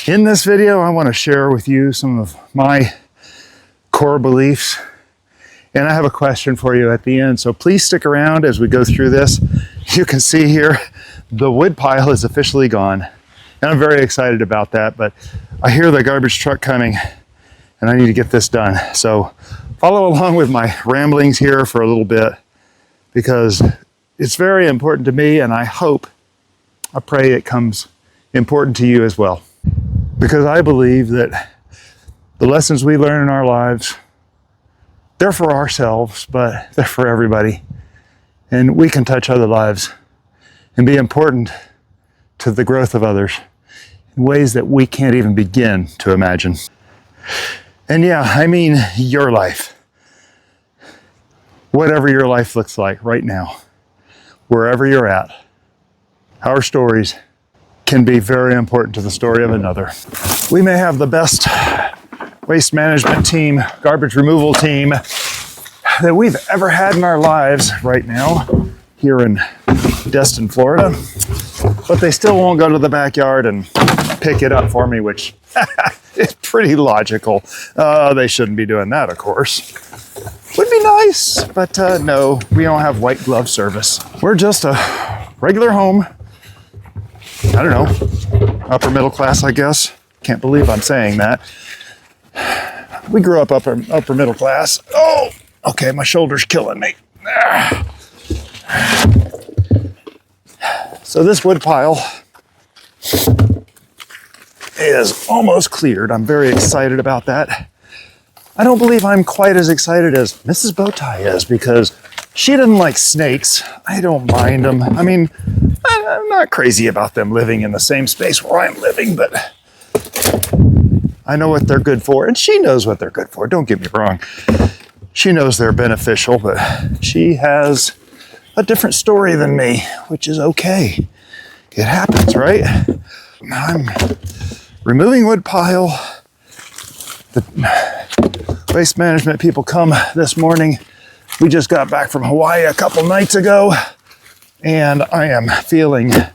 In this video, I want to share with you some of my core beliefs, and I have a question for you at the end, so please stick around as we go through this. You can see here, the wood pile is officially gone, and I'm very excited about that, but I hear the garbage truck coming, and I need to get this done. So follow along with my ramblings here for a little bit, because it's very important to me, and I pray it comes important to you as well. Because I believe that the lessons we learn in our lives, they're for ourselves, but they're for everybody. And we can touch other lives and be important to the growth of others in ways that we can't even begin to imagine. And yeah, I mean your life. Whatever your life looks like right now, wherever you're at, our stories can be very important to the story of another. We may have the best waste management team, garbage removal team that we've ever had in our lives right now here in Destin, Florida, but they still won't go to the backyard and pick it up for me, which is pretty logical. They shouldn't be doing that, of course. Would be nice, but no, we don't have white glove service. We're just a regular home. I don't know, upper middle class, I guess. Can't believe I'm saying that. We grew up upper middle class. Oh, okay, my shoulder's killing me. So this wood pile is almost cleared. I'm very excited about that. I don't believe I'm quite as excited as Mrs. Bowtie is, because she doesn't like snakes. I don't mind them. I mean, I'm not crazy about them living in the same space where I'm living, but I know what they're good for, and she knows what they're good for. Don't get me wrong. She knows they're beneficial, but she has a different story than me, which is okay. It happens, right? I'm removing wood pile. The waste management people come this morning. We just got back from Hawaii a couple nights ago, and I am feeling a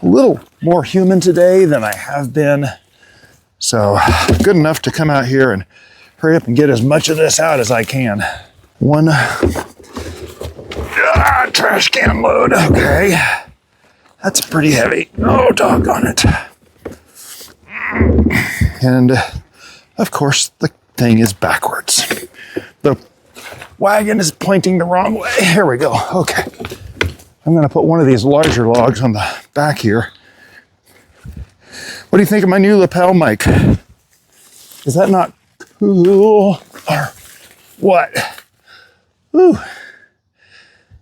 little more human today than I have been. So good enough to come out here and hurry up and get as much of this out as I can. One trash can load. Okay, that's pretty heavy. Oh, doggone it. And of course, the thing is backwards. The wagon is pointing the wrong way. Here we go. Okay. I'm going to put one of these larger logs on the back here. What do you think of my new lapel mic? Is that not cool or what? Ooh.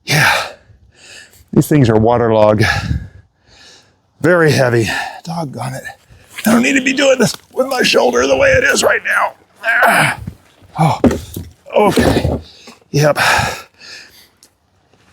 Yeah. These things are waterlogged. Very heavy. Doggone it. I don't need to be doing this with my shoulder the way it is right now. Oh, okay. Yep.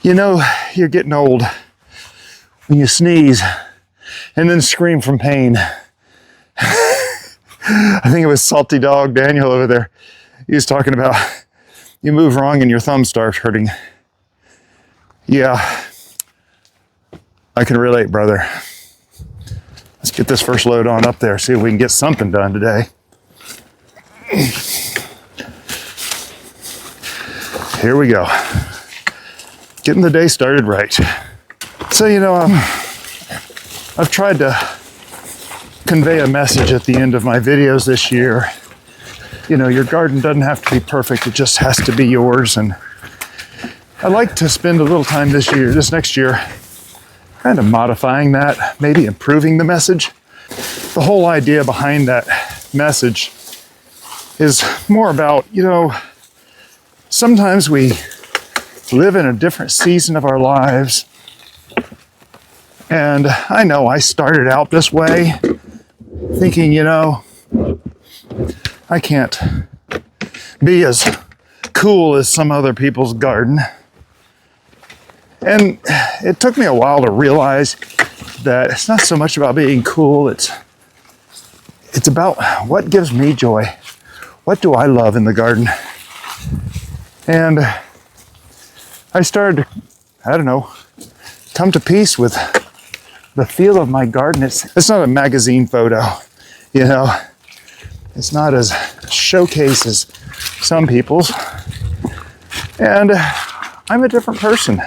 You know, you're getting old when you sneeze and then scream from pain. I think it was Salty Dog Daniel over there. He was talking about you move wrong and your thumb starts hurting. Yeah, I can relate, brother. Let's get this first load on up there, see if we can get something done today. Here we go. Getting the day started right. So, you know, I've tried to convey a message at the end of my videos this year. You know, your garden doesn't have to be perfect. It just has to be yours. And I'd like to spend a little time this next year, kind of modifying that, maybe improving the message. The whole idea behind that message is more about, you know, sometimes we live in a different season of our lives. And I know I started out this way, thinking, you know, I can't be as cool as some other people's garden. And it took me a while to realize that it's not so much about being cool, it's about what gives me joy. What do I love in the garden? And I started to, I don't know, come to peace with the feel of my garden, it's not a magazine photo, you know. It's not as showcase as some people's. And I'm a different person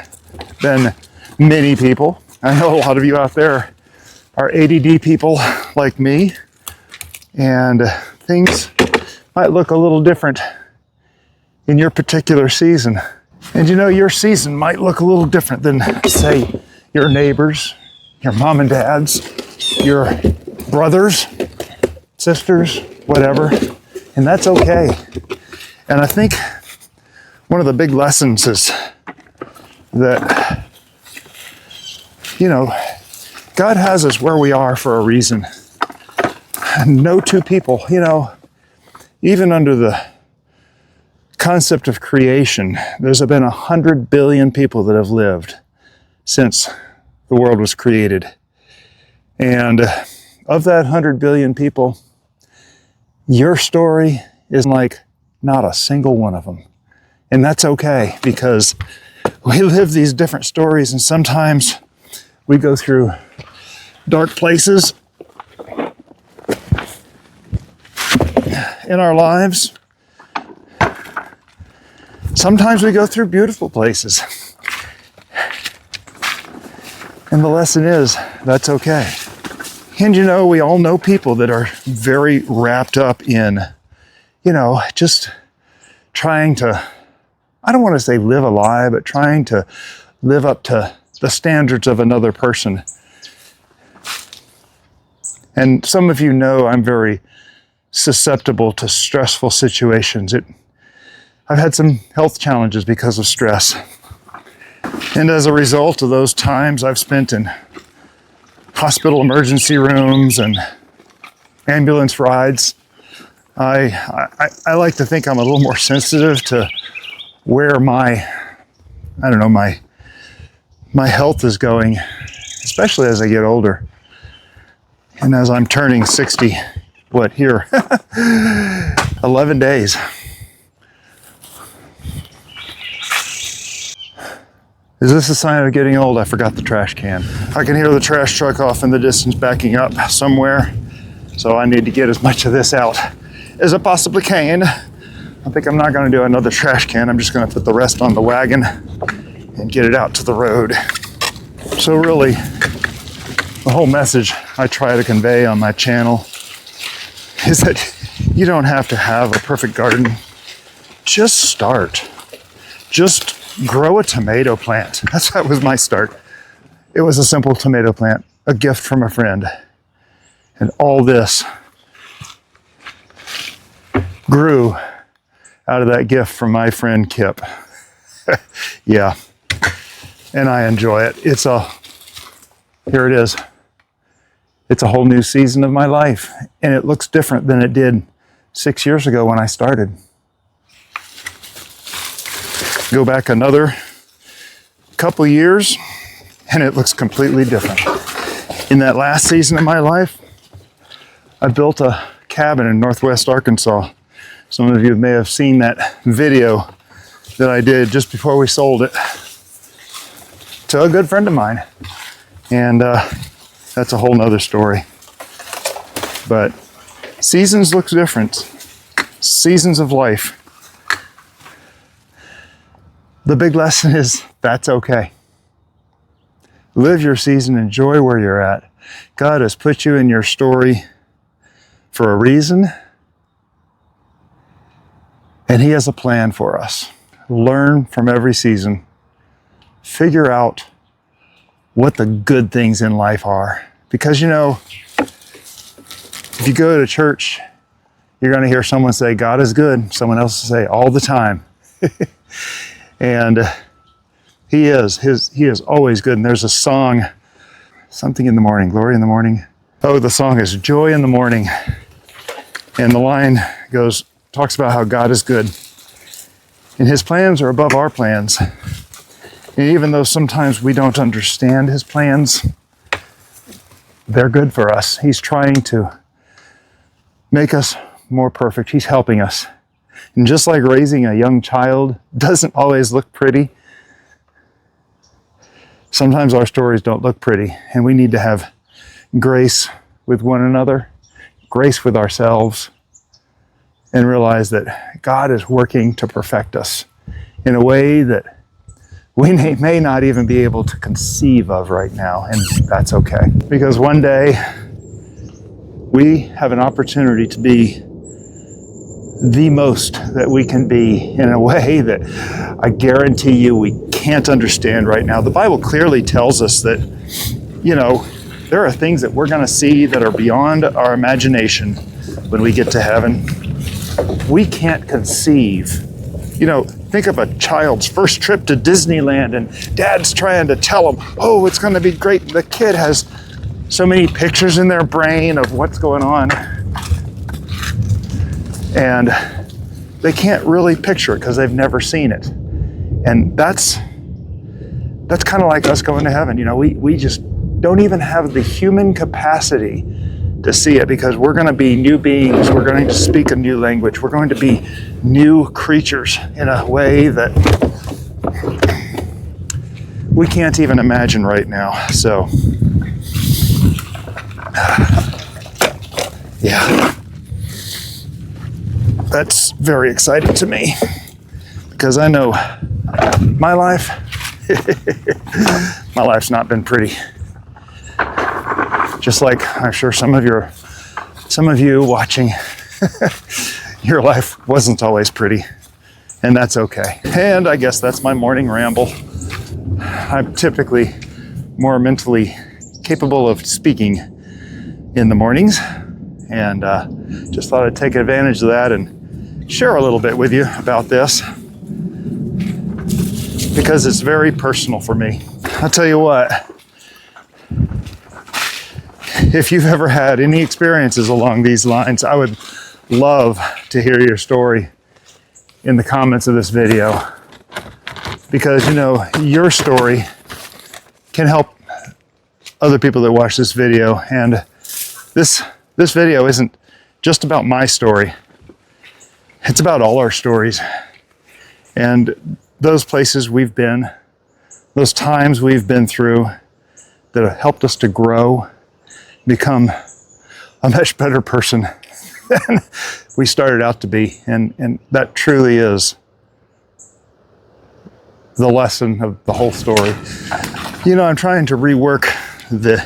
than many people. I know a lot of you out there are ADD people like me, and things might look a little different in your particular season. And you know, your season might look a little different than, say, your neighbors, your mom and dads, your brothers, sisters, whatever. And that's okay. And I think one of the big lessons is that, you know, God has us where we are for a reason. And no two people, you know, even under the concept of creation, there's been 100 billion people that have lived since the world was created. And of that 100 billion people, your story is like not a single one of them. And that's okay, because we live these different stories, and sometimes we go through dark places in our lives. Sometimes we go through beautiful places. And the lesson is, that's okay. And you know, we all know people that are very wrapped up in, you know, just trying to, I don't want to say live a lie, but trying to live up to the standards of another person. And some of you know I'm very susceptible to stressful situations. I've had some health challenges because of stress. And as a result of those times I've spent in hospital emergency rooms and ambulance rides, I like to think I'm a little more sensitive to where my health is going, especially as I get older. And as I'm turning 60, 11 days. Is this a sign of getting old? I forgot the trash can. I can hear the trash truck off in the distance backing up somewhere. So I need to get as much of this out as I possibly can. I think I'm not gonna do another trash can. I'm just gonna put the rest on the wagon and get it out to the road. So really, the whole message I try to convey on my channel is that you don't have to have a perfect garden. Just start. Just grow a tomato plant. That was my start. It was a simple tomato plant, a gift from a friend. And all this grew out of that gift from my friend Kip. Yeah. And I enjoy it. Here it is. It's a whole new season of my life. And it looks different than it did 6 years ago when I started. Go back another couple years, and it looks completely different. In that last season of my life, I built a cabin in Northwest Arkansas. Some of you may have seen that video that I did just before we sold it to a good friend of mine. And that's a whole nother story. But seasons look different. Seasons of life. The big lesson is that's okay. Live your season, enjoy where you're at. God has put you in your story for a reason, and He has a plan for us. Learn from every season. Figure out what the good things in life are. Because you know, if you go to church, you're going to hear someone say, God is good. Someone else will say, all the time. And He is always good. And there's a song, something in the morning, glory in the morning. Oh, the song is joy in the morning. And the line talks about how God is good. And His plans are above our plans. And even though sometimes we don't understand His plans, they're good for us. He's trying to make us more perfect. He's helping us. And just like raising a young child doesn't always look pretty, Sometimes our stories don't look pretty, and we need to have grace with one another, grace with ourselves, and realize that God is working to perfect us in a way that we may not even be able to conceive of right now, and that's okay. Because one day, we have an opportunity to be the most that we can be in a way that I guarantee you we can't understand right now. The Bible clearly tells us that, there are things that we're going to see that are beyond our imagination when we get to heaven. We can't conceive. Think of a child's first trip to Disneyland and dad's trying to tell them, oh, it's going to be great. The kid has so many pictures in their brain of what's going on. And they can't really picture it because they've never seen it. And that's kind of like us going to heaven. We just don't even have the human capacity to see it because we're going to be new beings. We're going to speak a new language. We're going to be new creatures in a way that we can't even imagine right now. So, yeah. That's very exciting to me because I know my life's not been pretty. Just like I'm sure some of you watching, your life wasn't always pretty, and that's okay. And I guess that's my morning ramble. I'm typically more mentally capable of speaking in the mornings, and just thought I'd take advantage of that and share a little bit with you about this because it's very personal for me. I'll tell you what, if you've ever had any experiences along these lines, I would love to hear your story in the comments of this video because your story can help other people that watch this video, and this video isn't just about my story. It's about all our stories and those places we've been, those times we've been through that have helped us to grow, become a much better person than we started out to be. And that truly is the lesson of the whole story. I'm trying to rework the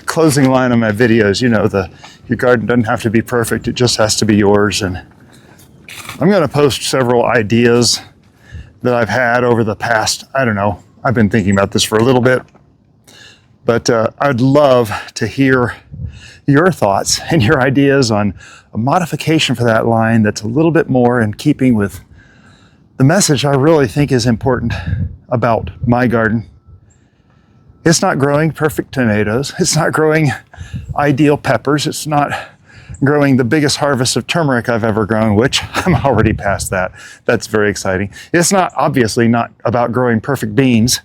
closing line of my videos. Your garden doesn't have to be perfect. It just has to be yours. And I'm going to post several ideas that I've had over the past, I've been thinking about this for a little bit, but I'd love to hear your thoughts and your ideas on a modification for that line that's a little bit more in keeping with the message I really think is important about my garden. It's not growing perfect tomatoes. It's not growing ideal peppers. It's not growing the biggest harvest of turmeric I've ever grown, which I'm already past that. That's very exciting. It's obviously not about growing perfect beans,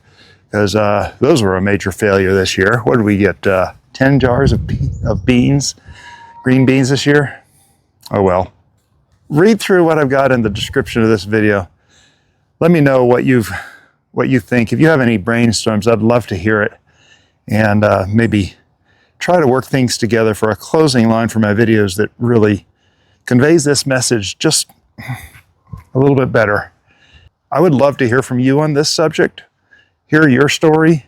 because those were a major failure this year. What did we get? 10 jars of beans, green beans this year? Oh well. Read through what I've got in the description of this video. Let me know what you think. If you have any brainstorms, I'd love to hear it, and maybe try to work things together for a closing line for my videos that really conveys this message just a little bit better. I would love to hear from you on this subject, hear your story,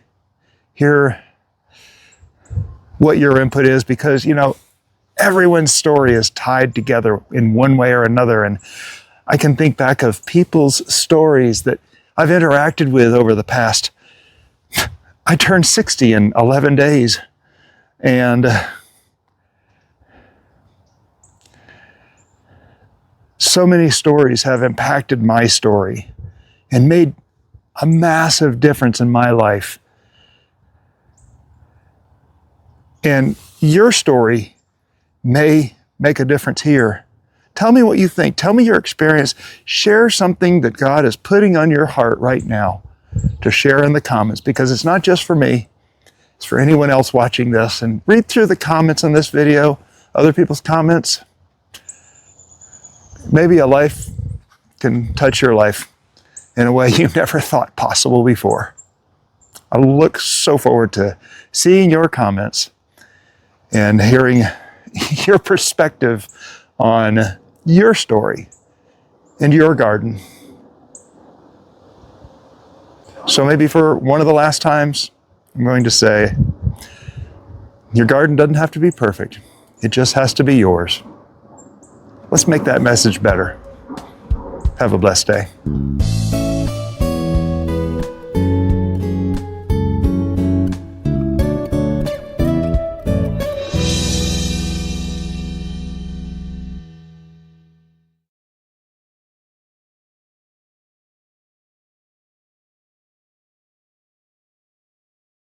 hear what your input is, because everyone's story is tied together in one way or another. And I can think back of people's stories that I've interacted with over the past. I turned 60 in 11 days. And so many stories have impacted my story and made a massive difference in my life. And your story may make a difference here. Tell me what you think. Tell me your experience. Share something that God is putting on your heart right now to share in the comments, because it's not just for me. It's for anyone else watching this. And read through the comments on this video, other people's comments. Maybe a life can touch your life in a way you never thought possible before. I look so forward to seeing your comments and hearing your perspective on your story and your garden. So maybe for one of the last times, I'm going to say, your garden doesn't have to be perfect. It just has to be yours. Let's make that message better. Have a blessed day.